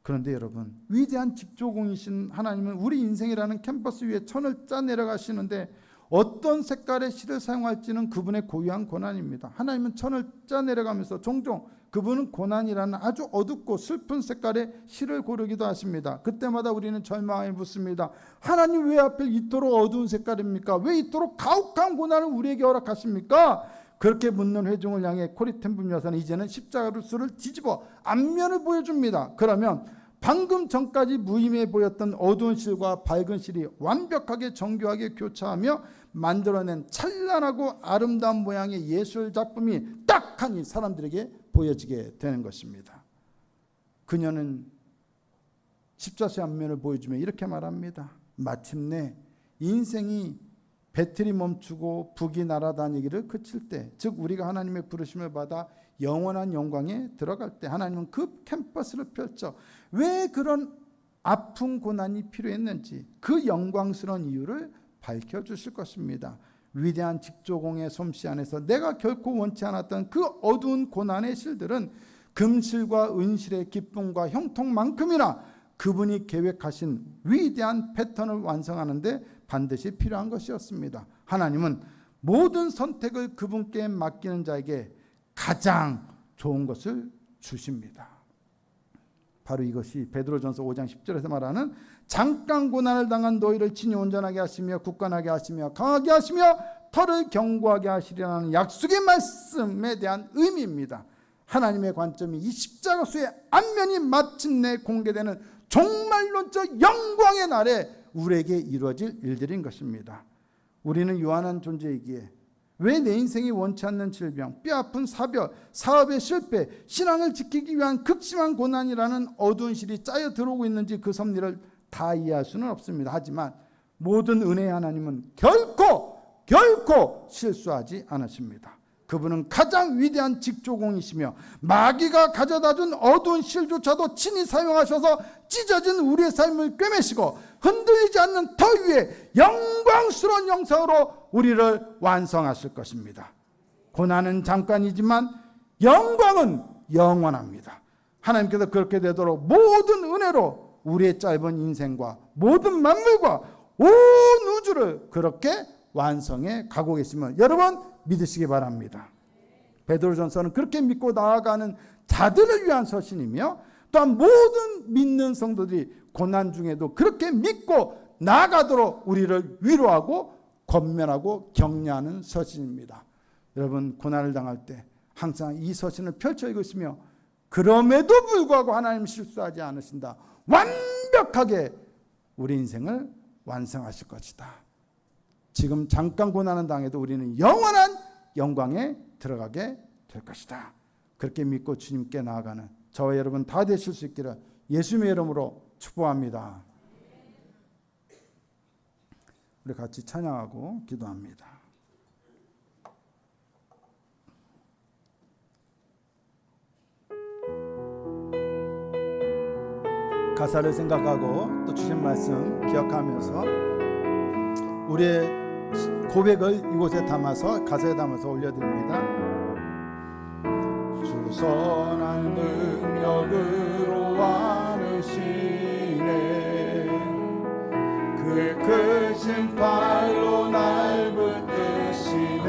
그런데 여러분, 위대한 집조공이신 하나님은 우리 인생이라는 캔버스 위에 천을 짜 내려가시는데 어떤 색깔의 실을 사용할지는 그분의 고유한 권한입니다. 하나님은 천을 짜 내려가면서 종종 그분은 고난이라는 아주 어둡고 슬픈 색깔의 실을 고르기도 하십니다. 그때마다 우리는 절망에 묻습니다. 하나님 왜 하필 이토록 어두운 색깔입니까? 왜 이토록 가혹한 고난을 우리에게 허락하십니까? 그렇게 묻는 회중을 향해 코리 텐블 여사는 이제는 십자가를 뒤집어 앞면을 보여줍니다. 그러면 방금 전까지 무의미해 보였던 어두운 실과 밝은 실이 완벽하게 정교하게 교차하며 만들어낸 찬란하고 아름다운 모양의 예술 작품이 딱 하니 사람들에게 보여지게 되는 것입니다. 그녀는 십자수의 앞면을 보여주며 이렇게 말합니다. 마침내 인생이 배틀이 멈추고 북이 날아다니기를 그칠 때, 즉 우리가 하나님의 부르심을 받아 영원한 영광에 들어갈 때 하나님은 그 캔버스를 펼쳐 왜 그런 아픈 고난이 필요했는지 그 영광스러운 이유를 밝혀주실 것입니다. 위대한 직조공의 솜씨 안에서 내가 결코 원치 않았던 그 어두운 고난의 실들은 금실과 은실의 기쁨과 형통만큼이나 그분이 계획하신 위대한 패턴을 완성하는데 반드시 필요한 것이었습니다. 하나님은 모든 선택을 그분께 맡기는 자에게 가장 좋은 것을 주십니다. 바로 이것이 베드로전서 5장 10절에서 말하는 잠깐 고난을 당한 너희를 친히 온전하게 하시며 굳건하게 하시며 강하게 하시며 터를 견고하게 하시리라는 약속의 말씀에 대한 의미입니다. 하나님의 관점이 이 십자가수의 앞면이 마침내 공개되는 종말론적 영광의 날에 우리에게 이루어질 일들인 것입니다. 우리는 유한한 존재이기에 왜 내 인생이 원치 않는 질병, 뼈아픈 사별, 사업의 실패, 신앙을 지키기 위한 극심한 고난이라는 어두운 실이 짜여 들어오고 있는지 그 섭리를 다 이해할 수는 없습니다. 하지만 모든 은혜의 하나님은 결코 실수하지 않으십니다. 그분은 가장 위대한 직조공이시며 마귀가 가져다준 어두운 실조차도 친히 사용하셔서 찢어진 우리의 삶을 꿰매시고 흔들리지 않는 터 위에 영광스러운 영상으로 우리를 완성하실 것입니다. 고난은 잠깐이지만 영광은 영원합니다. 하나님께서 그렇게 되도록 모든 은혜로 우리의 짧은 인생과 모든 만물과 온 우주를 그렇게 완성해 가고 계시면 여러분 믿으시기 바랍니다. 베드로전서는 그렇게 믿고 나아가는 자들을 위한 서신이며 또한 모든 믿는 성도들이 고난 중에도 그렇게 믿고 나아가도록 우리를 위로하고 권면하고 격려하는 서신입니다. 여러분 고난을 당할 때 항상 이 서신을 펼쳐 읽으시며 그럼에도 불구하고 하나님 실수하지 않으신다. 완벽하게 우리 인생을 완성하실 것이다. 지금 잠깐 고난을 당해도 우리는 영원한 영광에 들어가게 될 것이다. 그렇게 믿고 주님께 나아가는 저와 여러분 다 되실 수 있기를 예수님의 이름으로 축복합니다. 우리 같이 찬양하고 기도합니다. 가사를 생각하고 또 주신 말씀 기억하면서 우리의 고백을 이곳에 담아서 가사에 담아서 올려드립니다. 주 선한 능력으로 안으시네 그의 크신 팔로 날 붙드시네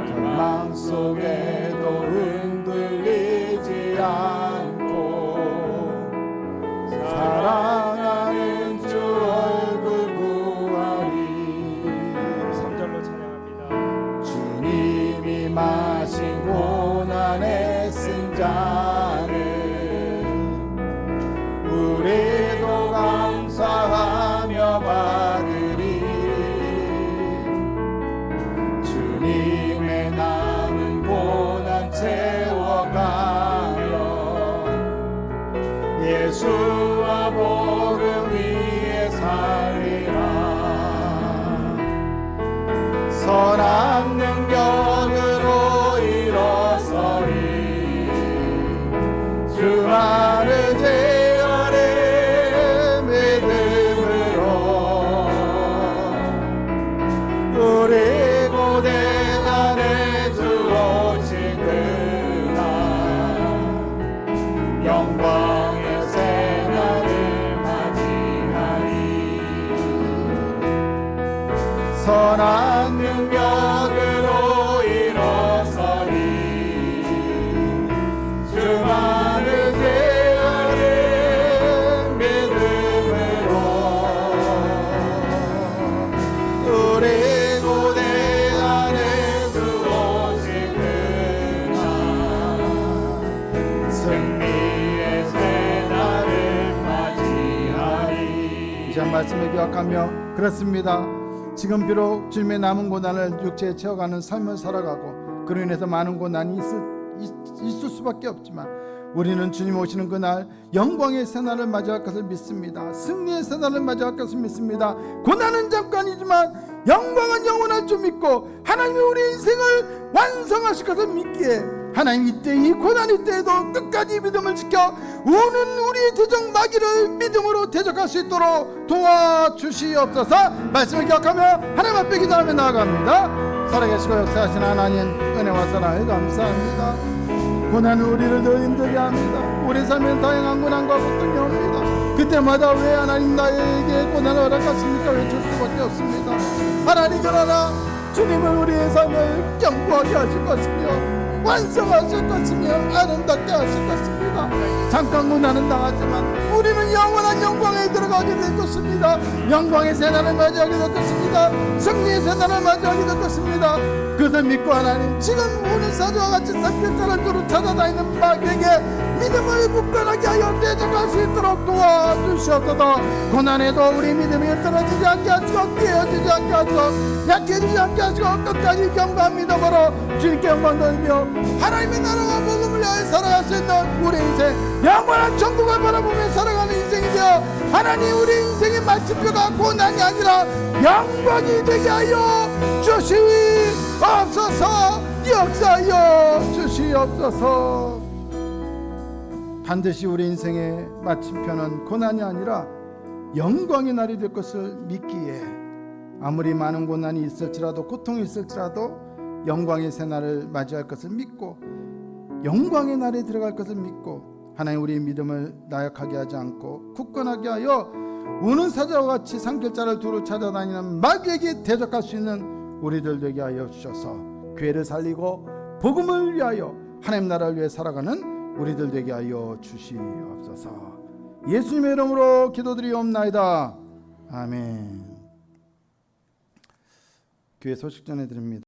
절망 속에도 흔들리지 않고 사랑하는 주 얼굴 구하리 예수와 복음 위에 살리라. 선한 능력으로 일어서리 주만을 제어해 믿음으로 우리 고된 안에 주 오신 그날 영광의 새날을 맞이하리. 선한 능력으로 일어서리 주만을 제어해 믿음으로 우리 고대 안에 주 오신 그날 승리의 새날을 맞이하리. 이 말씀을 기억하며 그렇습니다. 지금 비록 주님의 남은 고난을 육체에 채워가는 삶을 살아가고 그로 인해서 많은 고난이 있을 수밖에 없지만 우리는 주님 오시는 그날 영광의 새날을 맞이할 것을 믿습니다. 승리의 새날을 맞이할 것을 믿습니다. 고난은 잠깐이지만 영광은 영원할 줄 믿고 하나님이 우리 인생을 완성하실 것을 믿기에 하나님 이때 이 고난의 때에도 끝까지 믿음을 지켜 우는 우리의 대적 마귀를 믿음으로 대적할 수 있도록 도와주시옵소서. 말씀을 기억하며 하나님 앞에 기도하며 나아갑니다. 살아계시고 역사하신 하나님 은혜와 사랑을 감사합니다. 고난은 우리를 더 힘들게 합니다. 우리 삶엔 다양한 고난과 고통이 옵니다. 그때마다 왜 하나님 나에게 고난을 허락하십니까 외칠 수밖에 없습니다. 하나님 그러나 주님은 우리의 삶을 견고하게 하실 것이며 완성하실 것이며 아름답게 하실 것입니다. 잠깐 고난은 당하지만 우리는 영원한 영광에 들어가게 될 것입니다. 영광의 새날을 맞이하게 될 것입니다. 승리의 새날을 맞이하게 될 것입니다. 그것을 믿고 하나님 지금 오늘 사도와 같이 삼겹살을 두루 찾아다니는 마귀에게 믿음을 굳건하게 하여 대적할 수 있도록 도와주시옵소서. 고난에도 우리 믿음이 떨어지지 않게 하시고 깨어지지 않게 하시고 약해지지 않게 하시고 끝까지 견고한 믿음으로 주님께 영광 돌리며 하나님의 나라와 복음을 위하여 살아갈 수 있는 우리 인생 영원한 천국을 바라보며 살아가는 인생이 되어 하나님 우리 인생의 마침표가 고난이 아니라 영광이 되게 하여 주시옵소서. 역사하여 주시옵소서. 반드시 우리 인생의 마침표는 고난이 아니라 영광의 날이 될 것을 믿기에 아무리 많은 고난이 있을지라도 고통이 있을지라도 영광의 새날을 맞이할 것을 믿고 영광의 날에 들어갈 것을 믿고 하나님 우리의 믿음을 나약하게 하지 않고 굳건하게 하여 우는 사자와 같이 산길자를 두루 찾아다니는 마귀에게 대적할 수 있는 우리들 되게 하여 주셔서 교회를 살리고 복음을 위하여 하나님 나라를 위해 살아가는 우리들 되게 하여 주시옵소서. 예수님의 이름으로 기도드리옵나이다. 아멘. 교회 소식 전해드립니다.